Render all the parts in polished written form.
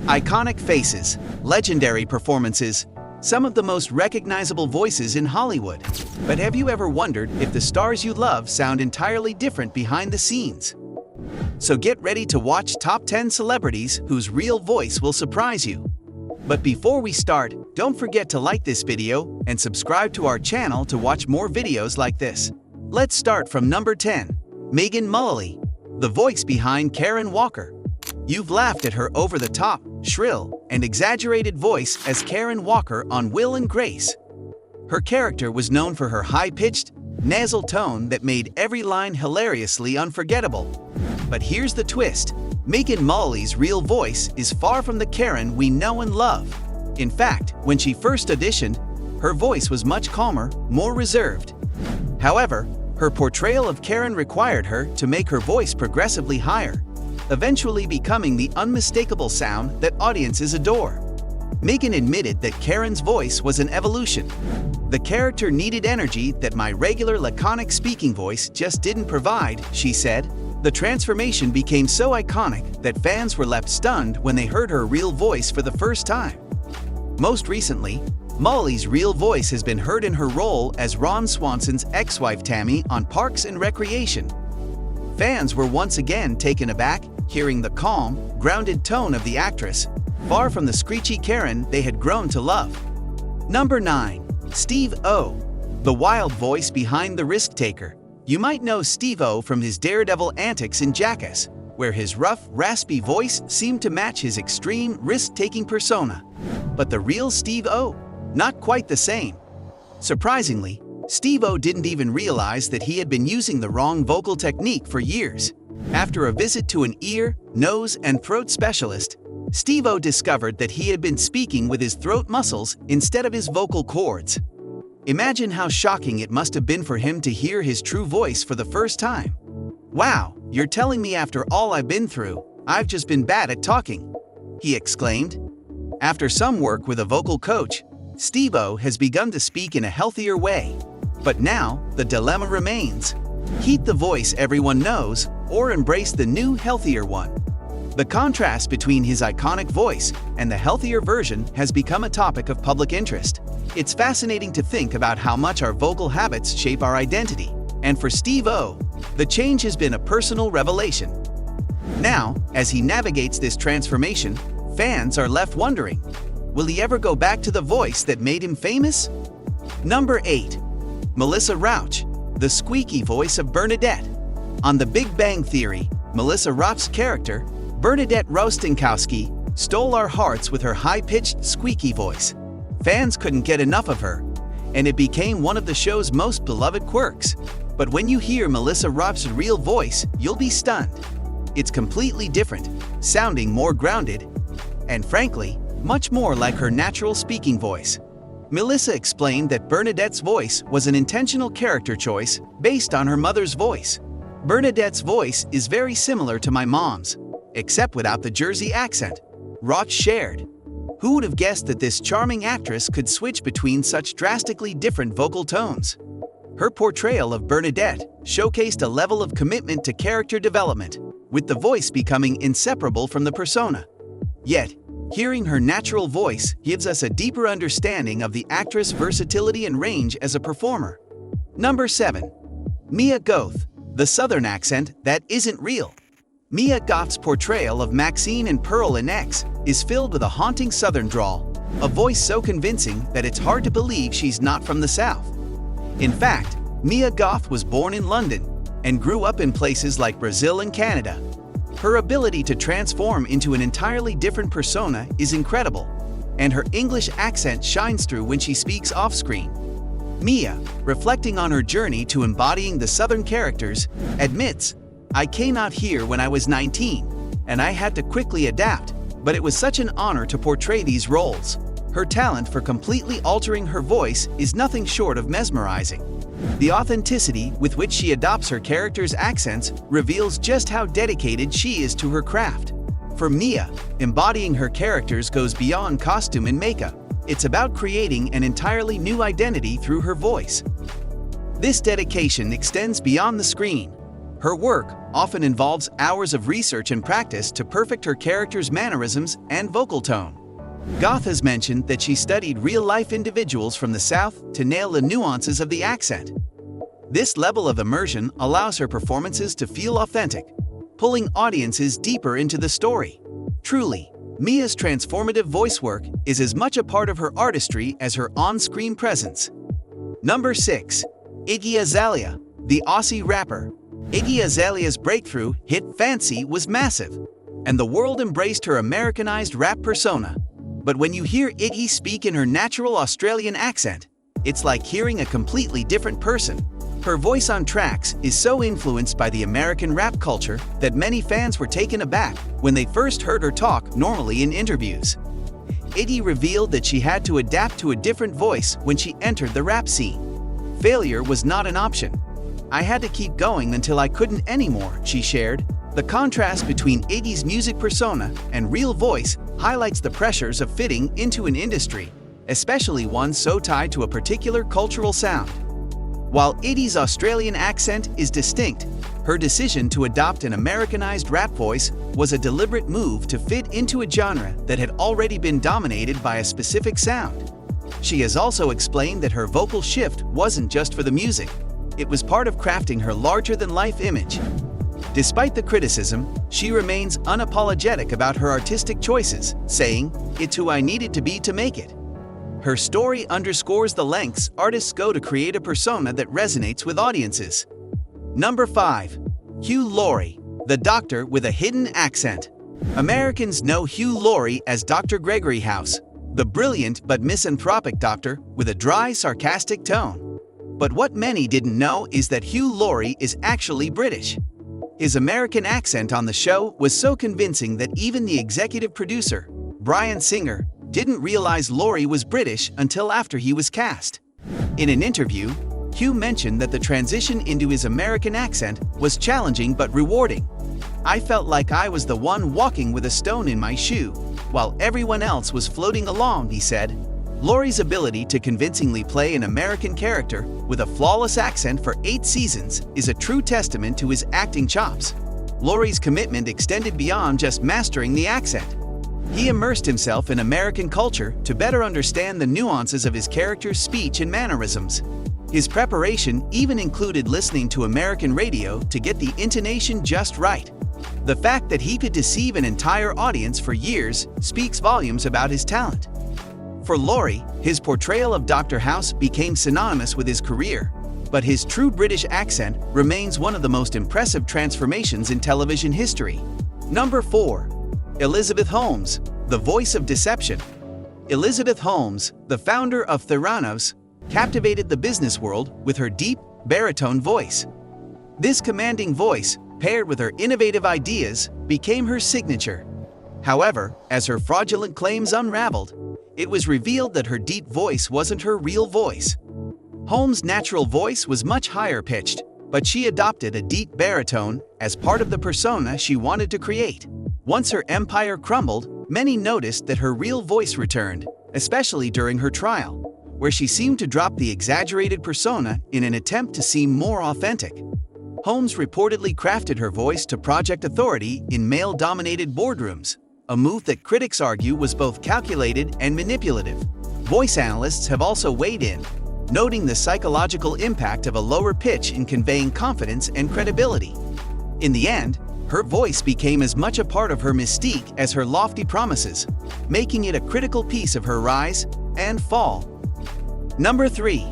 Iconic faces, legendary performances, some of the most recognizable voices in Hollywood. But have you ever wondered if the stars you love sound entirely different behind the scenes? So get ready to watch Top 10 Celebrities whose real voice will surprise you. But before we start, don't forget to like this video and subscribe to our channel to watch more videos like this. Let's start from number 10. Megan Mullally, the voice behind Karen Walker. You've laughed at her over-the-top, shrill, and exaggerated voice as Karen Walker on Will and Grace. Her character was known for her high-pitched, nasal tone that made every line hilariously unforgettable. But here's the twist. Megan Mullally's real voice is far from the Karen we know and love. In fact, when she first auditioned, her voice was much calmer, more reserved. However, her portrayal of Karen required her to make her voice progressively higher, eventually becoming the unmistakable sound that audiences adore. Megan admitted that Karen's voice was an evolution. The character needed energy that my regular laconic speaking voice just didn't provide, she said. The transformation became so iconic that fans were left stunned when they heard her real voice for the first time. Most recently, Mullally's real voice has been heard in her role as Ron Swanson's ex-wife Tammy on Parks and Recreation. Fans were once again taken aback, hearing the calm, grounded tone of the actress, far from the screechy Karen they had grown to love. Number 9. Steve-O, the wild voice behind the risk-taker. You might know Steve-O from his daredevil antics in Jackass, where his rough, raspy voice seemed to match his extreme, risk-taking persona. But the real Steve-O? Not quite the same. Surprisingly, Steve-O didn't even realize that he had been using the wrong vocal technique for years. After a visit to an ear, nose, and throat specialist, Steve-O discovered that he had been speaking with his throat muscles instead of his vocal cords. Imagine how shocking it must have been for him to hear his true voice for the first time. "Wow, you're telling me after all I've been through, I've just been bad at talking," he exclaimed. After some work with a vocal coach, Steve-O has begun to speak in a healthier way. But now, the dilemma remains. Keep the voice everyone knows, or embrace the new, healthier one. The contrast between his iconic voice and the healthier version has become a topic of public interest. It's fascinating to think about how much our vocal habits shape our identity. And for Steve-O, the change has been a personal revelation. Now, as he navigates this transformation, fans are left wondering, will he ever go back to the voice that made him famous? Number 8. Melissa Rauch, the squeaky voice of Bernadette. On The Big Bang Theory, Melissa Rauch's character, Bernadette Rostenkowski, stole our hearts with her high-pitched, squeaky voice. Fans couldn't get enough of her, and it became one of the show's most beloved quirks. But when you hear Melissa Rauch's real voice, you'll be stunned. It's completely different, sounding more grounded, and frankly, much more like her natural speaking voice. Melissa explained that Bernadette's voice was an intentional character choice based on her mother's voice. "Bernadette's voice is very similar to my mom's, except without the Jersey accent," Rauch shared. Who would have guessed that this charming actress could switch between such drastically different vocal tones? Her portrayal of Bernadette showcased a level of commitment to character development, with the voice becoming inseparable from the persona. Yet, hearing her natural voice gives us a deeper understanding of the actress' versatility and range as a performer. Number 7. Mia Goth, the Southern accent that isn't real. Mia Goth's portrayal of Maxine and Pearl in X is filled with a haunting Southern drawl, a voice so convincing that it's hard to believe she's not from the South. In fact, Mia Goth was born in London and grew up in places like Brazil and Canada. Her ability to transform into an entirely different persona is incredible, and her English accent shines through when she speaks off-screen. Mia, reflecting on her journey to embodying the Southern characters, admits, "I came out here when I was 19, and I had to quickly adapt, but it was such an honor to portray these roles." Her talent for completely altering her voice is nothing short of mesmerizing. The authenticity with which she adopts her characters' accents reveals just how dedicated she is to her craft. For Mia, embodying her characters goes beyond costume and makeup. It's about creating an entirely new identity through her voice. This dedication extends beyond the screen. Her work, often involves hours of research and practice to perfect her character's mannerisms and vocal tone. Goth has mentioned that she studied real-life individuals from the South to nail the nuances of the accent. This level of immersion allows her performances to feel authentic, pulling audiences deeper into the story. Truly, Mia's transformative voice work is as much a part of her artistry as her on-screen presence. Number 6. Iggy Azalea, the Aussie rapper. Iggy Azalea's breakthrough hit Fancy was massive, and the world embraced her Americanized rap persona. But when you hear Iggy speak in her natural Australian accent, it's like hearing a completely different person. Her voice on tracks is so influenced by the American rap culture that many fans were taken aback when they first heard her talk normally in interviews. Iggy revealed that she had to adapt to a different voice when she entered the rap scene. Failure was not an option. I had to keep going until I couldn't anymore, she shared. The contrast between Iggy's music persona and real voice highlights the pressures of fitting into an industry, especially one so tied to a particular cultural sound. While Iggy's Australian accent is distinct, her decision to adopt an Americanized rap voice was a deliberate move to fit into a genre that had already been dominated by a specific sound. She has also explained that her vocal shift wasn't just for the music, it was part of crafting her larger-than-life image. Despite the criticism, she remains unapologetic about her artistic choices, saying, "It's who I needed to be to make it." Her story underscores the lengths artists go to create a persona that resonates with audiences. Number 5. Hugh Laurie, the doctor with a hidden accent. Americans know Hugh Laurie as Dr. Gregory House, the brilliant but misanthropic doctor with a dry, sarcastic tone. But what many didn't know is that Hugh Laurie is actually British. His American accent on the show was so convincing that even the executive producer, Bryan Singer, didn't realize Laurie was British until after he was cast. In an interview, Hugh mentioned that the transition into his American accent was challenging but rewarding. "I felt like I was the one walking with a stone in my shoe, while everyone else was floating along," he said. Laurie's ability to convincingly play an American character with a flawless accent for 8 seasons is a true testament to his acting chops. Laurie's commitment extended beyond just mastering the accent. He immersed himself in American culture to better understand the nuances of his character's speech and mannerisms. His preparation even included listening to American radio to get the intonation just right. The fact that he could deceive an entire audience for years speaks volumes about his talent. For Laurie, his portrayal of Dr. House became synonymous with his career, but his true British accent remains one of the most impressive transformations in television history. Number 4. Elizabeth Holmes, the voice of deception. Elizabeth Holmes, the founder of Theranos, captivated the business world with her deep, baritone voice. This commanding voice, paired with her innovative ideas, became her signature. However, as her fraudulent claims unraveled, it was revealed that her deep voice wasn't her real voice. Holmes' natural voice was much higher pitched, but she adopted a deep baritone as part of the persona she wanted to create. Once her empire crumbled, many noticed that her real voice returned, especially during her trial, where she seemed to drop the exaggerated persona in an attempt to seem more authentic. Holmes reportedly crafted her voice to project authority in male-dominated boardrooms, a move that critics argue was both calculated and manipulative. Voice analysts have also weighed in, noting the psychological impact of a lower pitch in conveying confidence and credibility. In the end, her voice became as much a part of her mystique as her lofty promises, making it a critical piece of her rise and fall. Number 3.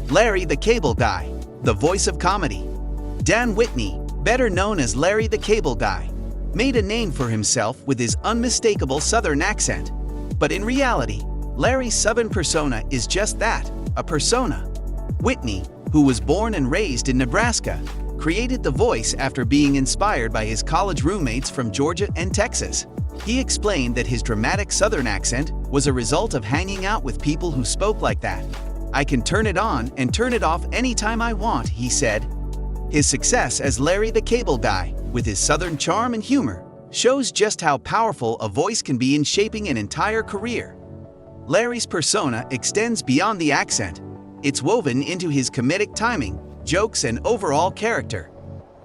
Larry the Cable Guy, the voice of comedy. Dan Whitney, better known as Larry the Cable Guy, made a name for himself with his unmistakable Southern accent. But in reality, Larry's Southern persona is just that, a persona. Whitney, who was born and raised in Nebraska, created the voice after being inspired by his college roommates from Georgia and Texas. He explained that his dramatic Southern accent was a result of hanging out with people who spoke like that. "I can turn it on and turn it off anytime I want," he said. His success as Larry the Cable Guy, with his Southern charm and humor, shows just how powerful a voice can be in shaping an entire career. Larry's persona extends beyond the accent. It's woven into his comedic timing, jokes, and overall character.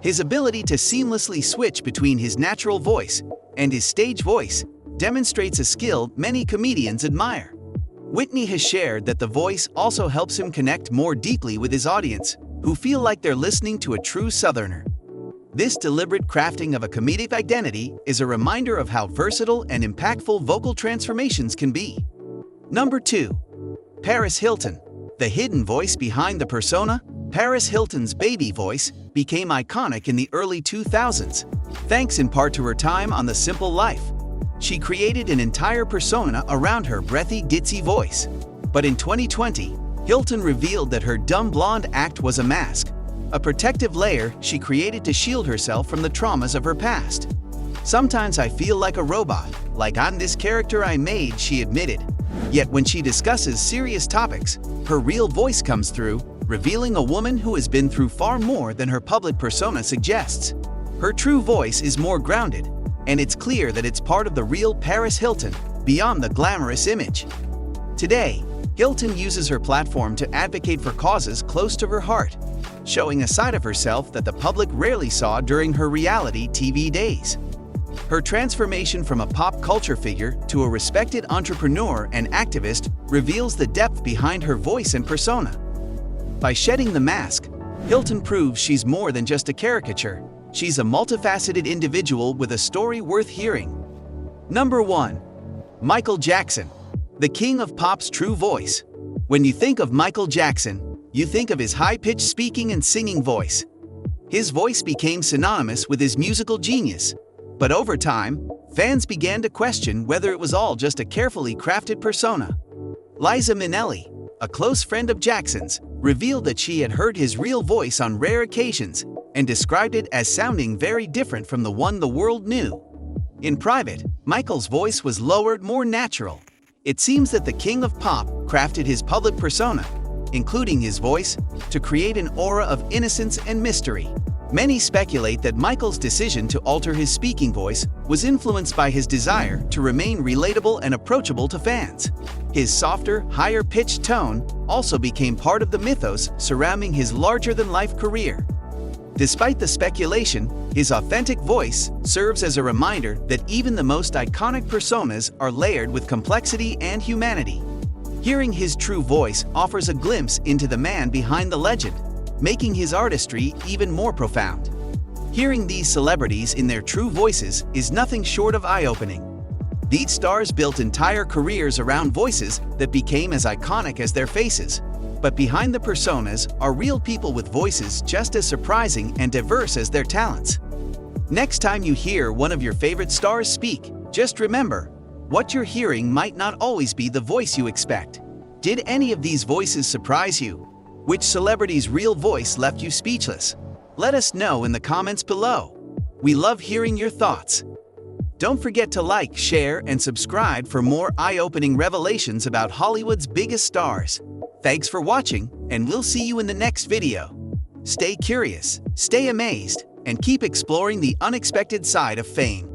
His ability to seamlessly switch between his natural voice and his stage voice demonstrates a skill many comedians admire. Whitney has shared that the voice also helps him connect more deeply with his audience, who feel like they're listening to a true Southerner. This deliberate crafting of a comedic identity is a reminder of how versatile and impactful vocal transformations can be. Number 2. Paris Hilton. The hidden voice behind the persona. Paris Hilton's baby voice became iconic in the early 2000s, thanks in part to her time on The Simple Life. She created an entire persona around her breathy, ditzy voice. But in 2020, Hilton revealed that her dumb blonde act was a mask, a protective layer she created to shield herself from the traumas of her past. "Sometimes I feel like a robot, like I'm this character I made," she admitted. Yet when she discusses serious topics, her real voice comes through, revealing a woman who has been through far more than her public persona suggests. Her true voice is more grounded, and it's clear that it's part of the real Paris Hilton, beyond the glamorous image. Today, Hilton uses her platform to advocate for causes close to her heart, showing a side of herself that the public rarely saw during her reality TV days. Her transformation from a pop culture figure to a respected entrepreneur and activist reveals the depth behind her voice and persona. By shedding the mask, Hilton proves she's more than just a caricature. She's a multifaceted individual with a story worth hearing. Number 1. Michael Jackson. The king of pop's true voice. When you think of Michael Jackson, you think of his high-pitched speaking and singing voice. His voice became synonymous with his musical genius. But over time, fans began to question whether it was all just a carefully crafted persona. Liza Minnelli, a close friend of Jackson's, revealed that she had heard his real voice on rare occasions and described it as sounding very different from the one the world knew. In private, Michael's voice was lowered, more natural. It seems that the king of pop crafted his public persona, including his voice, to create an aura of innocence and mystery. Many speculate that Michael's decision to alter his speaking voice was influenced by his desire to remain relatable and approachable to fans. His softer, higher-pitched tone also became part of the mythos surrounding his larger-than-life career. Despite the speculation, his authentic voice serves as a reminder that even the most iconic personas are layered with complexity and humanity. Hearing his true voice offers a glimpse into the man behind the legend, making his artistry even more profound. Hearing these celebrities in their true voices is nothing short of eye-opening. These stars built entire careers around voices that became as iconic as their faces. But behind the personas are real people with voices just as surprising and diverse as their talents. Next time you hear one of your favorite stars speak, just remember, what you're hearing might not always be the voice you expect. Did any of these voices surprise you? Which celebrity's real voice left you speechless? Let us know in the comments below. We love hearing your thoughts. Don't forget to like, share, and subscribe for more eye-opening revelations about Hollywood's biggest stars. Thanks for watching, and we'll see you in the next video. Stay curious, stay amazed, and keep exploring the unexpected side of fame.